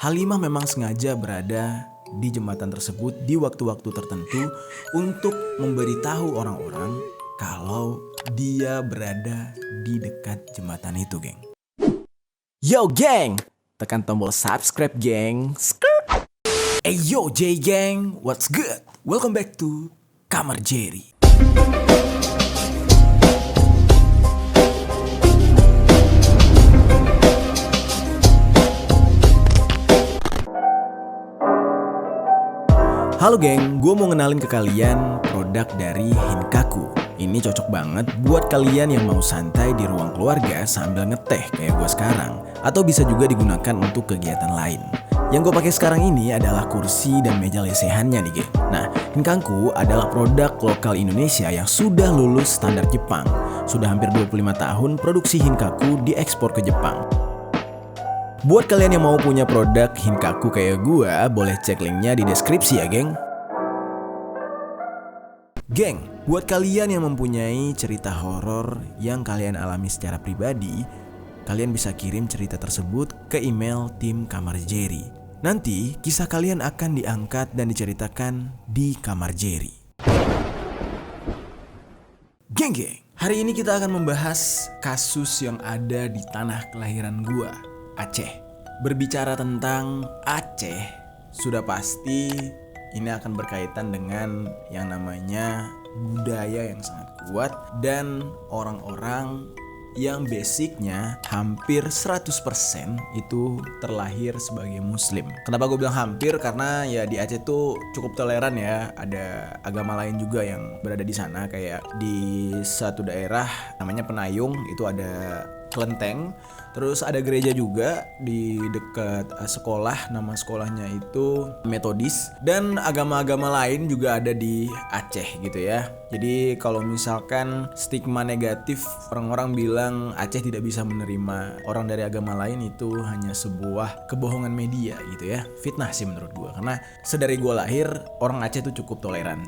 Halimah memang sengaja berada di jembatan tersebut di waktu-waktu tertentu untuk memberitahu orang-orang kalau dia berada di dekat jembatan itu, geng. Yo, geng! Tekan tombol subscribe, geng. Hey yo, J gang, what's good? Welcome back to Kamar Jerry. Halo geng, gue mau ngenalin ke kalian produk dari Hinkaku. Ini cocok banget buat kalian yang mau santai di ruang keluarga sambil ngeteh kayak gue sekarang. Atau bisa juga digunakan untuk kegiatan lain. Yang gue pakai sekarang ini adalah kursi dan meja lesehannya nih geng. Nah, Hinkaku adalah produk lokal Indonesia yang sudah lulus standar Jepang. Sudah hampir 25 tahun produksi Hinkaku diekspor ke Jepang. Buat kalian yang mau punya produk Hinkaku kayak gua, boleh cek linknya di deskripsi ya, geng. Geng, buat kalian yang mempunyai cerita horor yang kalian alami secara pribadi, kalian bisa kirim cerita tersebut ke email tim Kamar Jerry. Nanti kisah kalian akan diangkat dan diceritakan di Kamar Jerry. Geng, hari ini kita akan membahas kasus yang ada di tanah kelahiran gua, Aceh. Berbicara tentang Aceh, sudah pasti ini akan berkaitan dengan yang namanya budaya yang sangat kuat dan orang-orang yang basicnya hampir 100% itu terlahir sebagai muslim. Kenapa gue bilang hampir? Karena ya di Aceh tuh cukup toleran ya. Ada agama lain juga yang berada di sana. Kayak di satu daerah namanya Penayung itu ada kelenteng. Terus ada gereja juga di dekat sekolah, nama sekolahnya itu Metodis. Dan agama-agama lain juga ada di Aceh gitu ya. Jadi kalau misalkan stigma negatif orang-orang bilang Aceh tidak bisa menerima orang dari agama lain, itu hanya sebuah kebohongan media gitu ya. Fitnah sih menurut gue, karena sedari gue lahir orang Aceh itu cukup toleran.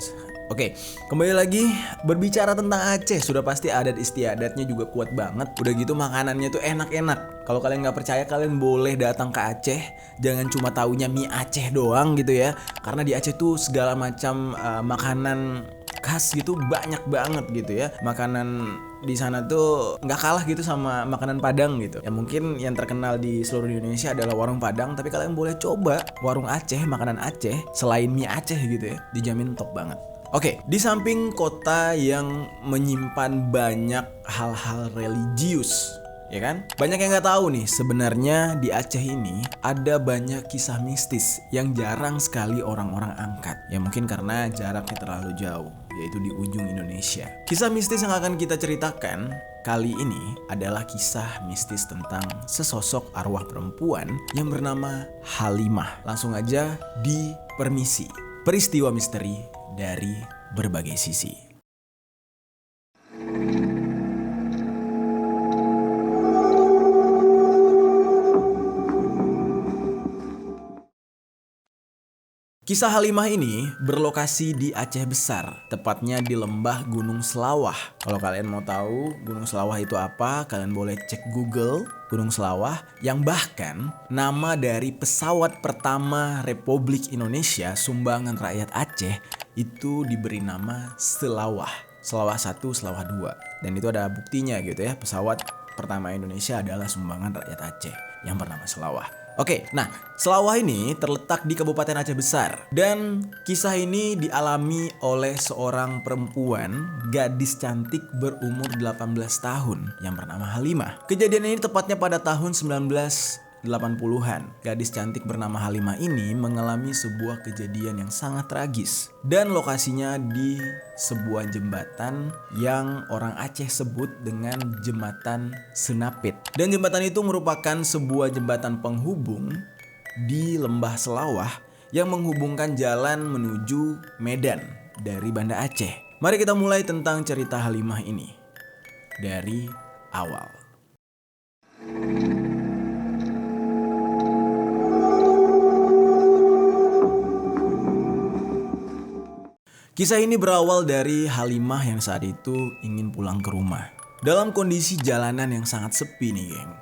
Oke, kembali lagi berbicara tentang Aceh, sudah pasti adat istiadatnya juga kuat banget. Udah gitu makanannya tuh enak-enak. Kalau kalian nggak percaya, kalian boleh datang ke Aceh. Jangan cuma taunya mie Aceh doang gitu ya. Karena di Aceh tuh segala macam makanan khas gitu banyak banget gitu ya. Makanan di sana tuh nggak kalah gitu sama makanan Padang gitu. Ya mungkin yang terkenal di seluruh Indonesia adalah warung Padang, tapi kalian boleh coba warung Aceh, makanan Aceh selain mie Aceh gitu ya. Dijamin top banget. Oke, di samping kota yang menyimpan banyak hal-hal religius, ya kan? Banyak yang nggak tahu nih, sebenarnya di Aceh ini ada banyak kisah mistis yang jarang sekali orang-orang angkat. Ya mungkin karena jaraknya terlalu jauh, yaitu di ujung Indonesia. Kisah mistis yang akan kita ceritakan kali ini adalah kisah mistis tentang sesosok arwah perempuan yang bernama Halimah. Langsung aja dipermisi. Peristiwa misteri dari berbagai sisi. Kisah Halimah ini berlokasi di Aceh Besar, tepatnya di lembah Gunung Selawah. Kalau kalian mau tahu Gunung Selawah itu apa, kalian boleh cek Google Gunung Selawah, yang bahkan nama dari pesawat pertama Republik Indonesia, sumbangan rakyat Aceh, itu diberi nama Selawah. Selawah 1, Selawah 2. Dan itu ada buktinya gitu ya, pesawat pertama Indonesia adalah sumbangan rakyat Aceh yang bernama Selawah. Oke, nah Selawah ini terletak di Kabupaten Aceh Besar. Dan kisah ini dialami oleh seorang perempuan, gadis cantik berumur 18 tahun yang bernama Halimah. Kejadian ini tepatnya pada tahun 1980-an. Gadis cantik bernama Halimah ini mengalami sebuah kejadian yang sangat tragis. Dan lokasinya di sebuah jembatan yang orang Aceh sebut dengan Jembatan Senapit. Dan jembatan itu merupakan sebuah jembatan penghubung di Lembah Selawah yang menghubungkan jalan menuju Medan dari Banda Aceh. Mari kita mulai tentang cerita Halimah ini dari awal. Kisah ini berawal dari Halimah yang saat itu ingin pulang ke rumah. Dalam kondisi jalanan yang sangat sepi nih geng.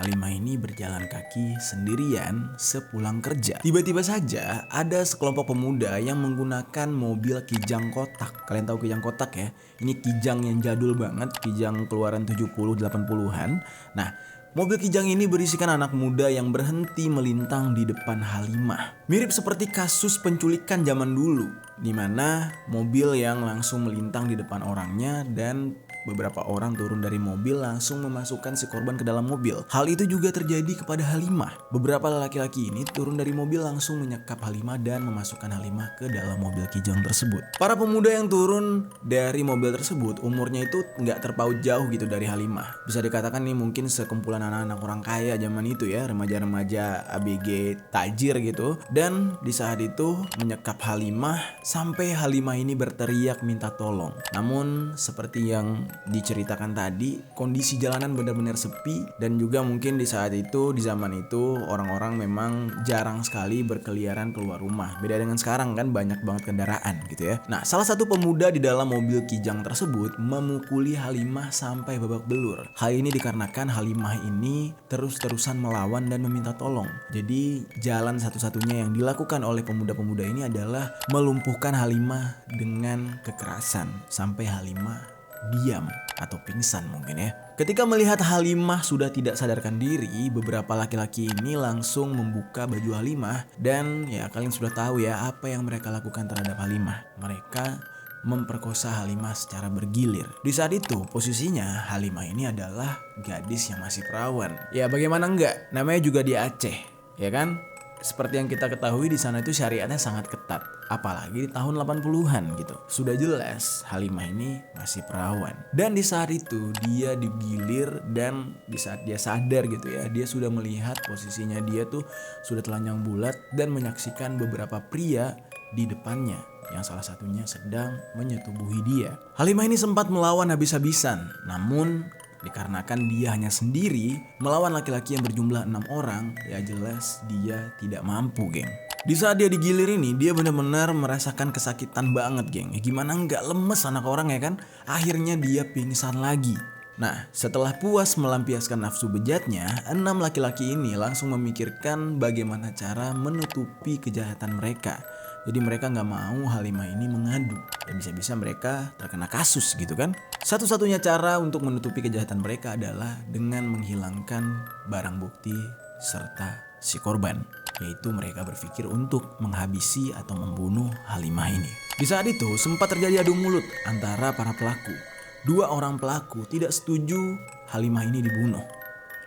Halimah ini berjalan kaki sendirian sepulang kerja. Tiba-tiba saja ada sekelompok pemuda yang menggunakan mobil Kijang kotak. Kalian tahu Kijang kotak ya? Ini Kijang yang jadul banget, Kijang keluaran 70-80-an. Nah, mobil Kijang ini berisikan anak muda yang berhenti melintang di depan Halimah. Mirip seperti kasus penculikan zaman dulu, di mana mobil yang langsung melintang di depan orangnya dan beberapa orang turun dari mobil langsung memasukkan si korban ke dalam mobil. Hal itu juga terjadi kepada Halimah. Beberapa laki-laki ini turun dari mobil langsung menyekap Halimah dan memasukkan Halimah ke dalam mobil Kijang tersebut. Para pemuda yang turun dari mobil tersebut umurnya itu nggak terpaut jauh gitu dari Halimah. Bisa dikatakan nih mungkin sekumpulan anak-anak orang kaya zaman itu ya, remaja-remaja ABG tajir gitu. Dan di saat itu menyekap Halimah sampai Halimah ini berteriak minta tolong. Namun seperti yang diceritakan tadi, kondisi jalanan benar-benar sepi dan juga mungkin di saat itu, di zaman itu orang-orang memang jarang sekali berkeliaran keluar rumah. Beda dengan sekarang kan banyak banget kendaraan gitu ya. Nah, salah satu pemuda di dalam mobil Kijang tersebut memukuli Halimah sampai babak belur. Hal ini dikarenakan Halimah ini terus-terusan melawan dan meminta tolong. Jadi jalan satu-satunya yang dilakukan oleh pemuda-pemuda ini adalah melumpuhkan Halimah dengan kekerasan sampai Halimah diam atau pingsan mungkin ya. Ketika melihat Halimah sudah tidak sadarkan diri, beberapa laki-laki ini langsung membuka baju Halimah dan ya kalian sudah tahu ya apa yang mereka lakukan terhadap Halimah. Mereka memperkosa Halimah secara bergilir. Di saat itu posisinya Halimah ini adalah gadis yang masih perawan. Ya bagaimana enggak? Namanya juga di Aceh, ya kan? Seperti yang kita ketahui di sana itu syariatnya sangat ketat, apalagi di tahun 80-an gitu. Sudah jelas Halimah ini masih perawan. Dan di saat itu dia digilir dan di saat dia sadar gitu ya, dia sudah melihat posisinya dia tuh sudah telanjang bulat dan menyaksikan beberapa pria di depannya yang salah satunya sedang menyetubuhi dia. Halimah ini sempat melawan habis-habisan, namun dikarenakan dia hanya sendiri melawan laki-laki yang berjumlah 6 orang, ya jelas dia tidak mampu, geng. Di saat dia digilir ini, dia benar-benar merasakan kesakitan banget, geng. Ya gimana nggak lemes anak orang ya kan? Akhirnya dia pingsan lagi. Nah, setelah puas melampiaskan nafsu bejatnya, 6 laki-laki ini langsung memikirkan bagaimana cara menutupi kejahatan mereka. Jadi mereka nggak mau Halimah ini mengadu. Ya bisa-bisa mereka terkena kasus gitu kan. Satu-satunya cara untuk menutupi kejahatan mereka adalah dengan menghilangkan barang bukti serta si korban. Yaitu mereka berpikir untuk menghabisi atau membunuh Halimah ini. Di saat itu sempat terjadi adu mulut antara para pelaku. 2 orang pelaku tidak setuju Halimah ini dibunuh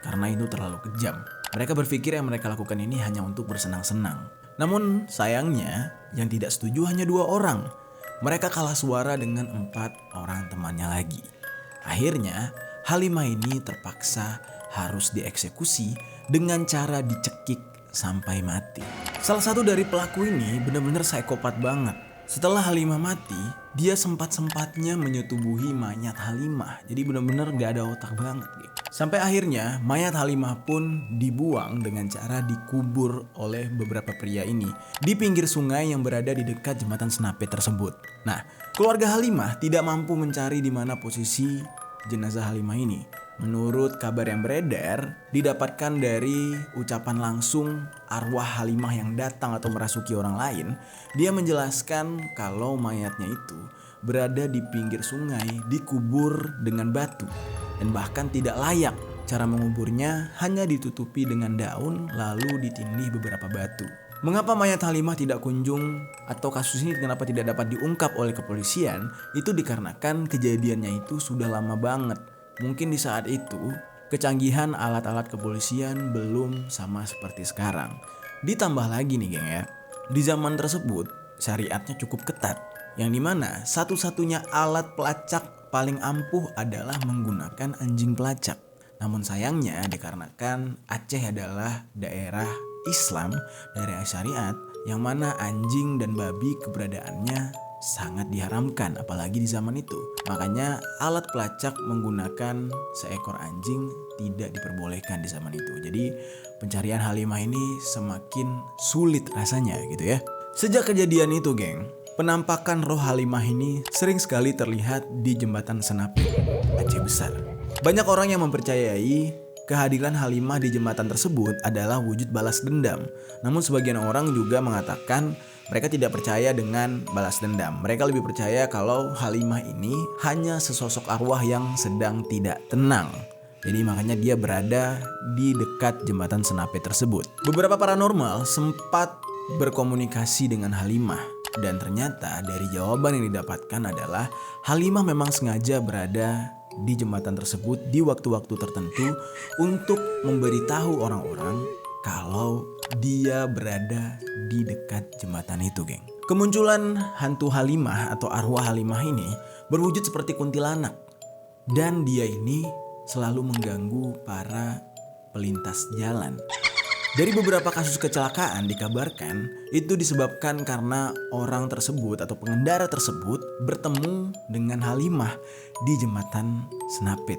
karena itu terlalu kejam. Mereka berpikir yang mereka lakukan ini hanya untuk bersenang-senang. Namun sayangnya yang tidak setuju hanya 2 orang. Mereka kalah suara dengan 4 orang temannya lagi. Akhirnya Halimah ini terpaksa harus dieksekusi dengan cara dicekik sampai mati. Salah satu dari pelaku ini benar-benar psikopat banget. Setelah Halimah mati, dia sempat-sempatnya menyetubuhi mayat Halimah. Jadi benar-benar gak ada otak banget gitu. Sampai akhirnya mayat Halimah pun dibuang dengan cara dikubur oleh beberapa pria ini di pinggir sungai yang berada di dekat jembatan Senape tersebut. Nah, keluarga Halimah tidak mampu mencari di mana posisi jenazah Halimah ini. Menurut kabar yang beredar, didapatkan dari ucapan langsung arwah Halimah yang datang atau merasuki orang lain. Dia menjelaskan kalau mayatnya itu berada di pinggir sungai, dikubur dengan batu. Dan bahkan tidak layak. Cara menguburnya hanya ditutupi dengan daun lalu ditindih beberapa batu. Mengapa mayat Halimah tidak kunjung atau kasus ini kenapa tidak dapat diungkap oleh kepolisian? Itu dikarenakan kejadiannya itu sudah lama banget. Mungkin di saat itu kecanggihan alat-alat kepolisian belum sama seperti sekarang. Ditambah lagi nih geng ya, di zaman tersebut syariatnya cukup ketat. Yang dimana satu-satunya alat pelacak paling ampuh adalah menggunakan anjing pelacak. Namun sayangnya dikarenakan Aceh adalah daerah Islam, daerah syariat, yang mana anjing dan babi keberadaannya sangat diharamkan apalagi di zaman itu. Makanya alat pelacak menggunakan seekor anjing tidak diperbolehkan di zaman itu. Jadi pencarian Halimah ini semakin sulit rasanya gitu ya. Sejak kejadian itu geng, penampakan roh Halimah ini sering sekali terlihat di jembatan Senape, Aceh Besar. Banyak orang yang mempercayai kehadiran Halimah di jembatan tersebut adalah wujud balas dendam. Namun sebagian orang juga mengatakan mereka tidak percaya dengan balas dendam. Mereka lebih percaya kalau Halimah ini hanya sesosok arwah yang sedang tidak tenang. Jadi makanya dia berada di dekat jembatan Senapit tersebut. Beberapa paranormal sempat berkomunikasi dengan Halimah. Dan ternyata dari jawaban yang didapatkan adalah Halimah memang sengaja berada di jembatan tersebut di waktu-waktu tertentu untuk memberitahu orang-orang kalau dia berada di dekat jembatan itu, geng. Kemunculan hantu Halimah atau arwah Halimah ini berwujud seperti kuntilanak. Dan dia ini selalu mengganggu para pelintas jalan. Dari beberapa kasus kecelakaan dikabarkan itu disebabkan karena orang tersebut atau pengendara tersebut bertemu dengan Halimah di jembatan Senapit.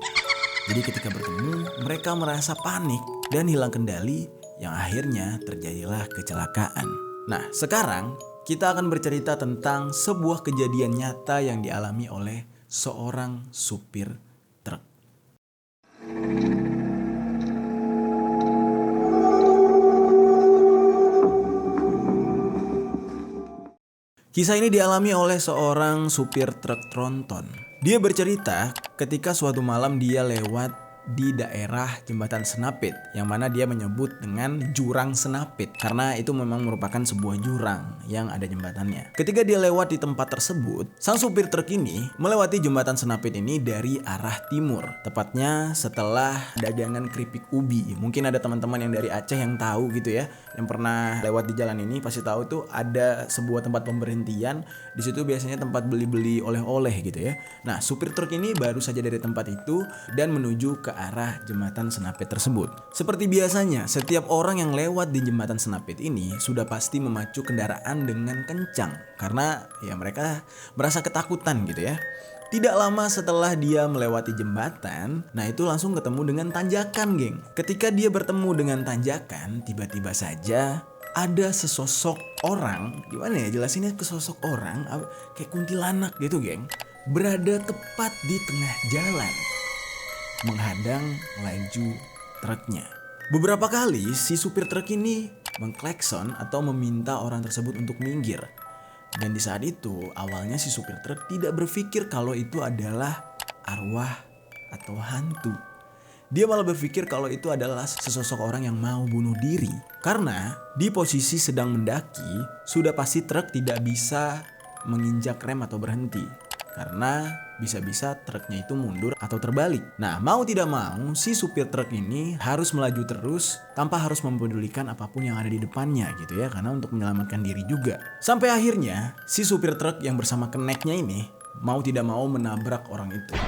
Jadi ketika bertemu mereka merasa panik dan hilang kendali yang akhirnya terjadilah kecelakaan. Nah, sekarang kita akan bercerita tentang sebuah kejadian nyata yang dialami oleh seorang supir truk. Kisah ini dialami oleh seorang supir truk tronton. Dia bercerita ketika suatu malam dia lewat di daerah jembatan Senapit, yang mana dia menyebut dengan jurang Senapit karena itu memang merupakan sebuah jurang yang ada jembatannya. Ketika dia lewat di tempat tersebut, sang supir truk ini melewati jembatan Senapit ini dari arah timur, tepatnya setelah dagangan keripik ubi. Mungkin ada teman-teman yang dari Aceh yang tahu gitu ya, yang pernah lewat di jalan ini pasti tahu tuh ada sebuah tempat pemberhentian. Di situ biasanya tempat beli-beli oleh-oleh gitu ya. Nah, supir truk ini baru saja dari tempat itu dan menuju ke arah jembatan Senapit tersebut. Seperti biasanya, setiap orang yang lewat di jembatan Senapit ini sudah pasti memacu kendaraan dengan kencang karena ya mereka merasa ketakutan gitu ya. Tidak lama setelah dia melewati jembatan, nah itu langsung ketemu dengan tanjakan, geng. Ketika dia bertemu dengan tanjakan, tiba-tiba saja ada sesosok orang, gimana ya jelasinnya, ke sosok orang kayak kuntilanak gitu, geng, berada tepat di tengah jalan menghadang laju truknya. Beberapa kali si supir truk ini mengklakson atau meminta orang tersebut untuk minggir. Dan di saat itu awalnya si supir truk tidak berpikir kalau itu adalah arwah atau hantu. Dia malah berpikir kalau itu adalah sesosok orang yang mau bunuh diri. Karena di posisi sedang mendaki, sudah pasti truk tidak bisa menginjak rem atau berhenti. Karena bisa-bisa truknya itu mundur atau terbalik. Nah, mau tidak mau si supir truk ini harus melaju terus tanpa harus mempedulikan apapun yang ada di depannya gitu ya, karena untuk menyelamatkan diri juga. Sampai akhirnya si supir truk yang bersama keneknya ini mau tidak mau menabrak orang itu.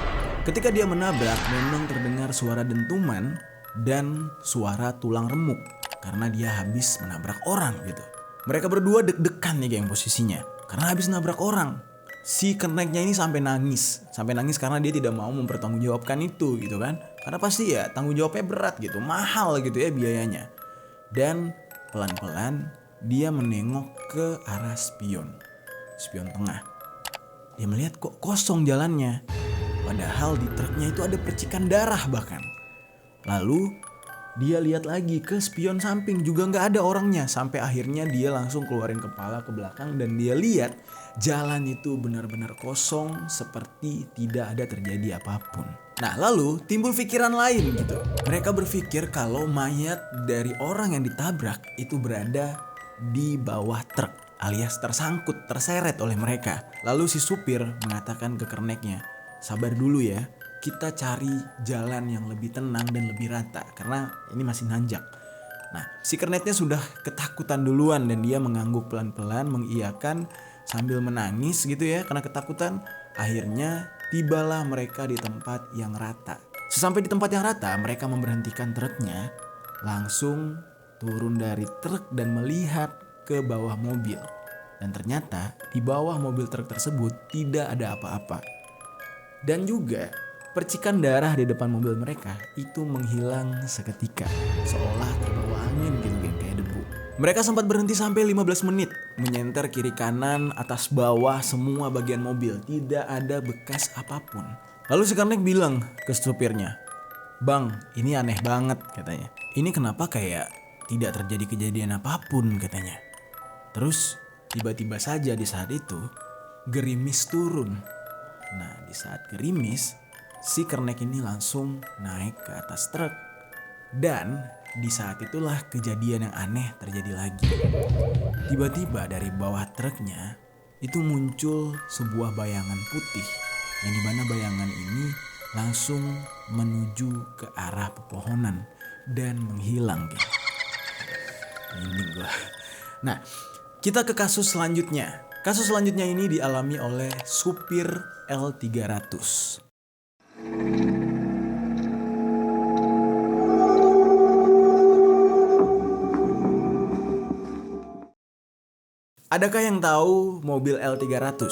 Ketika dia menabrak, memang terdengar suara dentuman dan suara tulang remuk karena dia habis menabrak orang gitu. Mereka berdua deg-degan nih geng posisinya karena habis nabrak orang. Si keneknya ini sampai nangis karena dia tidak mau mempertanggungjawabkan itu gitu kan. Karena pasti ya tanggung jawabnya berat gitu, mahal gitu ya biayanya. Dan pelan-pelan dia menengok ke arah spion tengah. Dia melihat kok kosong jalannya. Padahal di truknya itu ada percikan darah bahkan. Lalu dia lihat lagi ke spion samping, juga gak ada orangnya. Sampai akhirnya dia langsung keluarin kepala ke belakang dan dia lihat jalan itu benar-benar kosong seperti tidak ada terjadi apapun. Nah lalu timbul pikiran lain gitu. Mereka berpikir kalau mayat dari orang yang ditabrak itu berada di bawah truk alias tersangkut, terseret oleh mereka. Lalu si supir mengatakan ke kerneknya, sabar dulu ya, kita cari jalan yang lebih tenang dan lebih rata karena ini masih nanjak. Nah si kernetnya sudah ketakutan duluan dan dia mengangguk pelan-pelan mengiyakan sambil menangis gitu ya karena ketakutan. Akhirnya tibalah mereka di tempat yang rata. Sesampai di tempat yang rata, mereka memberhentikan truknya, langsung turun dari truk dan melihat ke bawah mobil. Dan ternyata di bawah mobil truk tersebut tidak ada apa-apa. Dan juga percikan darah di depan mobil mereka itu menghilang seketika, seolah terbawa angin gitu kayak debu. Mereka sempat berhenti sampai 15 menit, menyenter kiri kanan, atas bawah, semua bagian mobil, tidak ada bekas apapun. Lalu si kernek bilang ke supirnya, "Bang, ini aneh banget," katanya. "Ini kenapa kayak tidak terjadi kejadian apapun," katanya. Terus tiba-tiba saja di saat itu gerimis turun. Nah, di saat gerimis, si kernek ini langsung naik ke atas truk. Dan di saat itulah kejadian yang aneh terjadi lagi. Tiba-tiba dari bawah truknya itu muncul sebuah bayangan putih, yang dimana bayangan ini langsung menuju ke arah pepohonan dan menghilang, geng. Ini gua. Nah, kita ke kasus selanjutnya. Kasus selanjutnya ini dialami oleh supir L300. Adakah yang tahu mobil L300?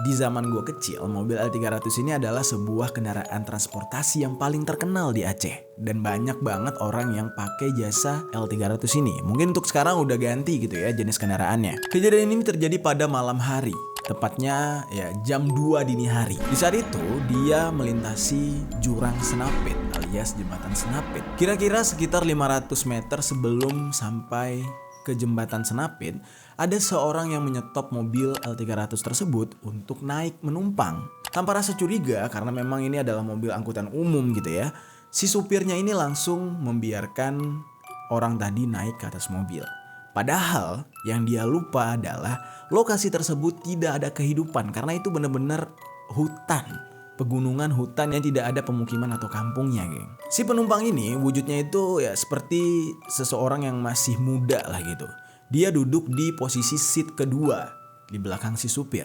Di zaman gue kecil, mobil L300 ini adalah sebuah kendaraan transportasi yang paling terkenal di Aceh. Dan banyak banget orang yang pakai jasa L300 ini. Mungkin untuk sekarang udah ganti gitu ya jenis kendaraannya. Kejadian ini terjadi pada malam hari. Tepatnya ya jam 2 dini hari. Di saat itu dia melintasi jurang Senapit alias jembatan Senapit. Kira-kira sekitar 500 meter sebelum sampai ke jembatan Senapit, ada seorang yang menyetop mobil L300 tersebut untuk naik menumpang. Tanpa rasa curiga karena memang ini adalah mobil angkutan umum gitu ya. Si supirnya ini langsung membiarkan orang tadi naik ke atas mobil. Padahal yang dia lupa adalah lokasi tersebut tidak ada kehidupan karena itu benar-benar hutan. Pegunungan hutan yang tidak ada pemukiman atau kampungnya, geng. Si penumpang ini wujudnya itu ya seperti seseorang yang masih muda lah gitu. Dia duduk di posisi seat kedua di belakang si supir.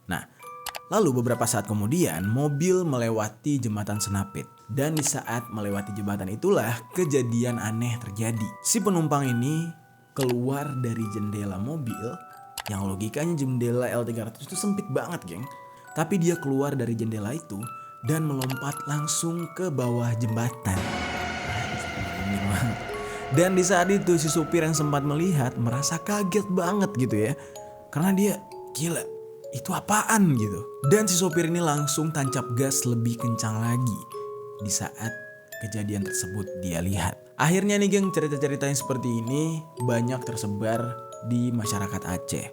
Nah, lalu beberapa saat kemudian mobil melewati jembatan Senapit. Dan di saat melewati jembatan itulah kejadian aneh terjadi. Si penumpang ini keluar dari jendela mobil yang logikanya jendela L300 itu sempit banget, geng. Tapi dia keluar dari jendela itu dan melompat langsung ke bawah jembatan. Dan di saat itu si supir yang sempat melihat merasa kaget banget gitu ya. Karena dia gila, itu apaan gitu. Dan si supir ini langsung tancap gas lebih kencang lagi di saat kejadian tersebut dia lihat. Akhirnya nih geng, cerita-cerita yang seperti ini banyak tersebar di masyarakat Aceh.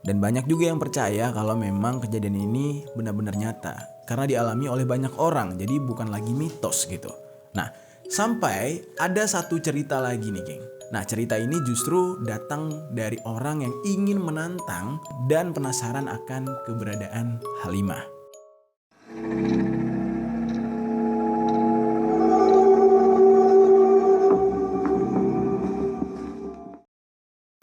Dan banyak juga yang percaya kalau memang kejadian ini benar-benar nyata. Karena dialami oleh banyak orang, jadi bukan lagi mitos gitu. Nah, sampai ada satu cerita lagi nih geng. Nah, cerita ini justru datang dari orang yang ingin menantang dan penasaran akan keberadaan Halimah.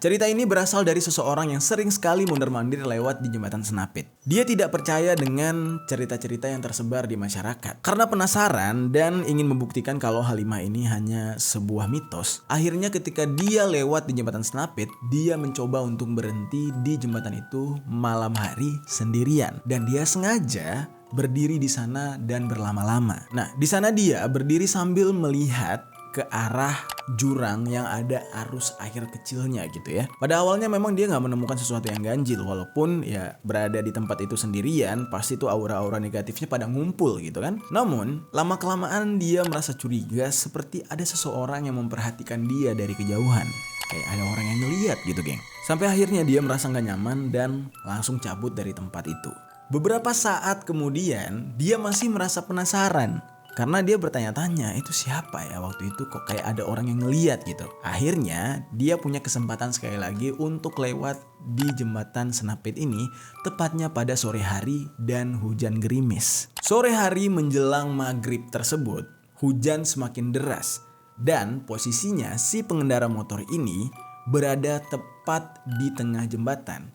Cerita ini berasal dari seseorang yang sering sekali mondar-mandir lewat di jembatan Senapit. Dia tidak percaya dengan cerita-cerita yang tersebar di masyarakat. Karena penasaran dan ingin membuktikan kalau Halimah ini hanya sebuah mitos. Akhirnya ketika dia lewat di jembatan Senapit, dia mencoba untuk berhenti di jembatan itu malam hari sendirian. Dan dia sengaja berdiri di sana dan berlama-lama. Nah, di sana dia berdiri sambil melihat ke arah jurang yang ada arus air kecilnya gitu ya. Pada awalnya memang dia gak menemukan sesuatu yang ganjil. Walaupun ya berada di tempat itu sendirian, pasti tuh aura-aura negatifnya pada ngumpul gitu kan. Namun lama-kelamaan dia merasa curiga seperti ada seseorang yang memperhatikan dia dari kejauhan. Kayak ada orang yang ngeliat gitu geng. Sampai akhirnya dia merasa gak nyaman dan langsung cabut dari tempat itu. Beberapa saat kemudian dia masih merasa penasaran. Karena dia bertanya-tanya, itu siapa ya waktu itu kok kayak ada orang yang ngeliat gitu. Akhirnya dia punya kesempatan sekali lagi untuk lewat di jembatan Senapit ini, tepatnya pada sore hari dan hujan gerimis. Sore hari menjelang maghrib tersebut, hujan semakin deras. Dan posisinya si pengendara motor ini berada tepat di tengah jembatan.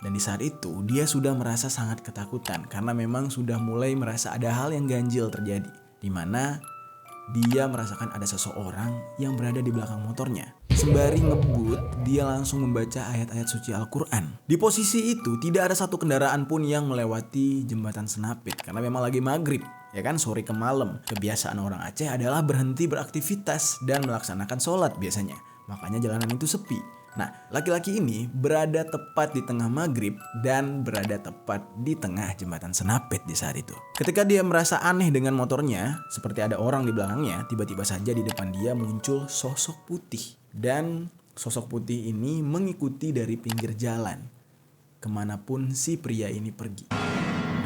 Dan di saat itu dia sudah merasa sangat ketakutan karena memang sudah mulai merasa ada hal yang ganjil terjadi. Di mana dia merasakan ada seseorang yang berada di belakang motornya. Sembari ngebut, dia langsung membaca ayat-ayat suci Al-Quran. Di posisi itu tidak ada satu kendaraan pun yang melewati jembatan Senapit karena memang lagi maghrib, ya kan, sore ke malam. Kebiasaan orang Aceh adalah berhenti beraktivitas dan melaksanakan sholat biasanya. Makanya jalanan itu sepi. Nah, laki-laki ini berada tepat di tengah maghrib dan berada tepat di tengah jembatan Senapit di saat itu. Ketika dia merasa aneh dengan motornya, seperti ada orang di belakangnya, tiba-tiba saja di depan dia muncul sosok putih. Dan sosok putih ini mengikuti dari pinggir jalan, kemanapun si pria ini pergi.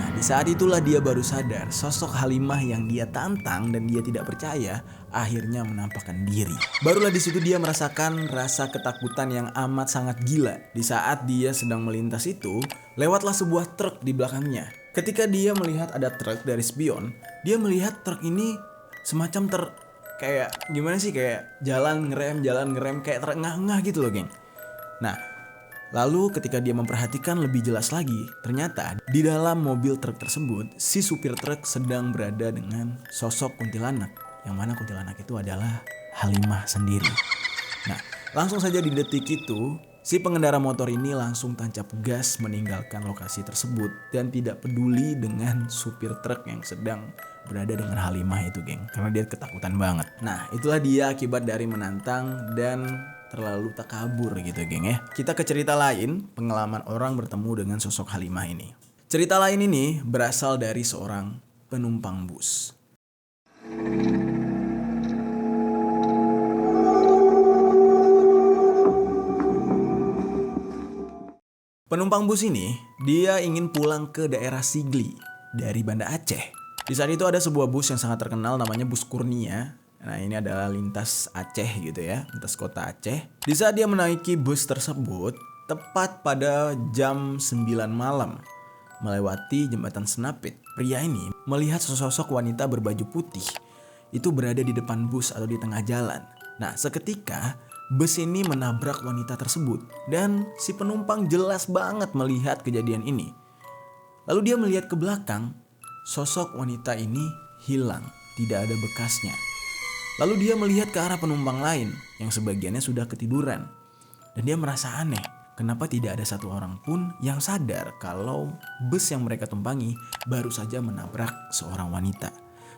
Nah, di saat itulah dia baru sadar sosok Halimah yang dia tantang dan dia tidak percaya akhirnya menampakkan diri. Barulah di situ dia merasakan rasa ketakutan yang amat sangat gila. Di saat dia sedang melintas itu, lewatlah sebuah truk di belakangnya. Ketika dia melihat ada truk dari spion, dia melihat truk ini semacam kayak gimana sih, kayak jalan ngerem kayak terengah-engah gitu loh, geng. Nah, lalu ketika dia memperhatikan lebih jelas lagi, ternyata di dalam mobil truk tersebut, si supir truk sedang berada dengan sosok kuntilanak. Yang mana kuntilanak itu adalah Halimah sendiri. Nah, langsung saja di detik itu, si pengendara motor ini langsung tancap gas meninggalkan lokasi tersebut dan tidak peduli dengan supir truk yang sedang berada dengan Halimah itu, geng. Karena dia ketakutan banget. Nah, itulah dia akibat dari menantang dan terlalu takabur gitu, geng ya. Kita ke cerita lain, pengalaman orang bertemu dengan sosok Halimah ini. Cerita lain ini berasal dari seorang penumpang bus. Penumpang bus ini, dia ingin pulang ke daerah Sigli dari Banda Aceh. Di saat itu ada sebuah bus yang sangat terkenal namanya Bus Kurnia. Nah, ini adalah lintas Aceh gitu ya, lintas kota Aceh. Di saat dia menaiki bus tersebut, tepat pada jam 9 malam, melewati jembatan Senapit, pria ini melihat sesosok wanita berbaju putih itu berada di depan bus atau di tengah jalan. Nah, seketika bus ini menabrak wanita tersebut dan si penumpang jelas banget melihat kejadian ini. Lalu dia melihat ke belakang, sosok wanita ini hilang, tidak ada bekasnya. Lalu dia melihat ke arah penumpang lain yang sebagiannya sudah ketiduran. Dan dia merasa aneh, kenapa tidak ada satu orang pun yang sadar kalau bus yang mereka tumpangi baru saja menabrak seorang wanita.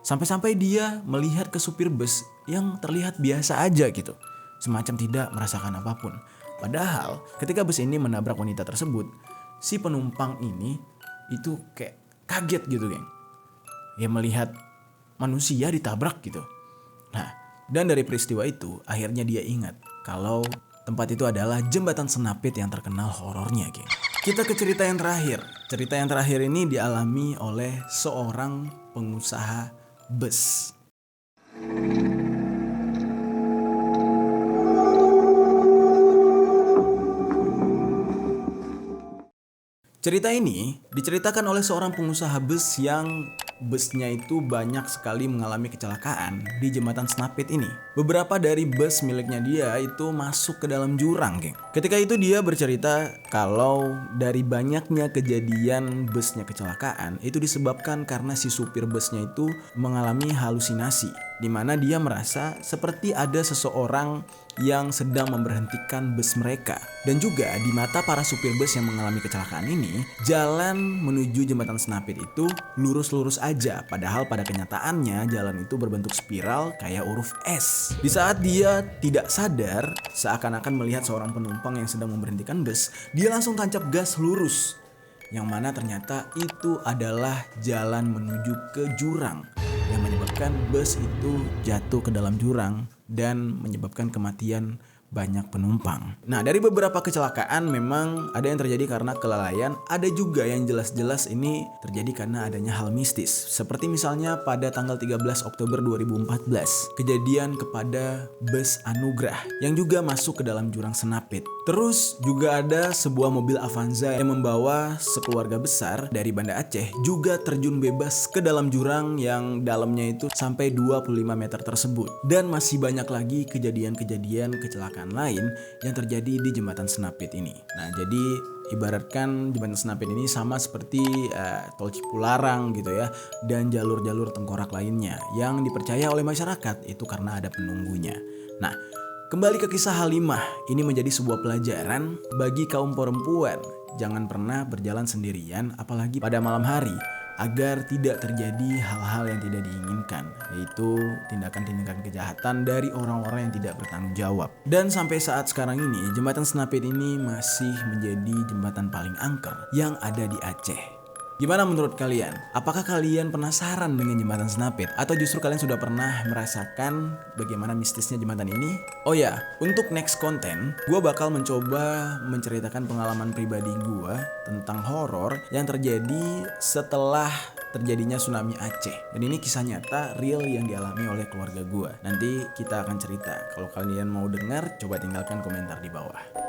Sampai-sampai dia melihat ke supir bus yang terlihat biasa aja gitu, semacam tidak merasakan apapun. Padahal ketika bus ini menabrak wanita tersebut, si penumpang ini itu kayak kaget gitu, geng. Dia melihat manusia ditabrak gitu. Nah, dan dari peristiwa itu akhirnya dia ingat kalau tempat itu adalah jembatan Senapit yang terkenal horornya, geng. Kita ke cerita yang terakhir. Cerita yang terakhir ini dialami oleh seorang pengusaha bus. Cerita ini diceritakan oleh seorang pengusaha bus yang busnya itu banyak sekali mengalami kecelakaan di jembatan Senapit ini. Beberapa dari bus miliknya dia itu masuk ke dalam jurang, geng. Ketika itu dia bercerita kalau dari banyaknya kejadian busnya kecelakaan itu disebabkan karena si supir busnya itu mengalami halusinasi, di mana dia merasa seperti ada seseorang yang sedang memberhentikan bus mereka. Dan juga di mata para supir bus yang mengalami kecelakaan ini, jalan menuju jembatan Senapit itu lurus-lurus aja, padahal pada kenyataannya jalan itu berbentuk spiral kayak huruf S. Di saat dia tidak sadar, seakan-akan melihat seorang penumpang yang sedang memberhentikan bus, dia langsung tancap gas lurus, yang mana ternyata itu adalah jalan menuju ke jurang yang menyebabkan bus itu jatuh ke dalam jurang dan menyebabkan kematian banyak penumpang. Nah, dari beberapa kecelakaan memang ada yang terjadi karena kelalaian, ada juga yang jelas-jelas ini terjadi karena adanya hal mistis. Seperti misalnya pada tanggal 13 Oktober 2014, kejadian kepada bus Anugrah yang juga masuk ke dalam jurang Senapit. Terus juga ada sebuah mobil Avanza yang membawa sekeluarga besar dari Banda Aceh juga terjun bebas ke dalam jurang yang dalamnya itu sampai 25 meter tersebut. Dan masih banyak lagi kejadian-kejadian kecelakaan lain yang terjadi di jembatan Senapit ini. Nah, jadi ibaratkan jembatan Senapit ini sama seperti tol Cipularang gitu ya, dan jalur-jalur tengkorak lainnya yang dipercaya oleh masyarakat itu karena ada penunggunya. Nah, kembali ke kisah Halimah, ini menjadi sebuah pelajaran bagi kaum perempuan. Jangan pernah berjalan sendirian, apalagi pada malam hari. agar tidak terjadi hal-hal yang tidak diinginkan, yaitu tindakan-tindakan kejahatan dari orang-orang yang tidak bertanggung jawab. Dan sampai saat sekarang ini, jembatan Snapit ini masih menjadi jembatan paling angker yang ada di Aceh. Gimana menurut kalian? Apakah kalian penasaran dengan jembatan Snapit? Atau justru kalian sudah pernah merasakan bagaimana mistisnya jembatan ini? Oh ya, untuk next konten, gue bakal mencoba menceritakan pengalaman pribadi gue tentang horor yang terjadi setelah terjadinya tsunami Aceh. Dan ini kisah nyata real yang dialami oleh keluarga gue. Nanti kita akan cerita. Kalau kalian mau dengar, coba tinggalkan komentar di bawah.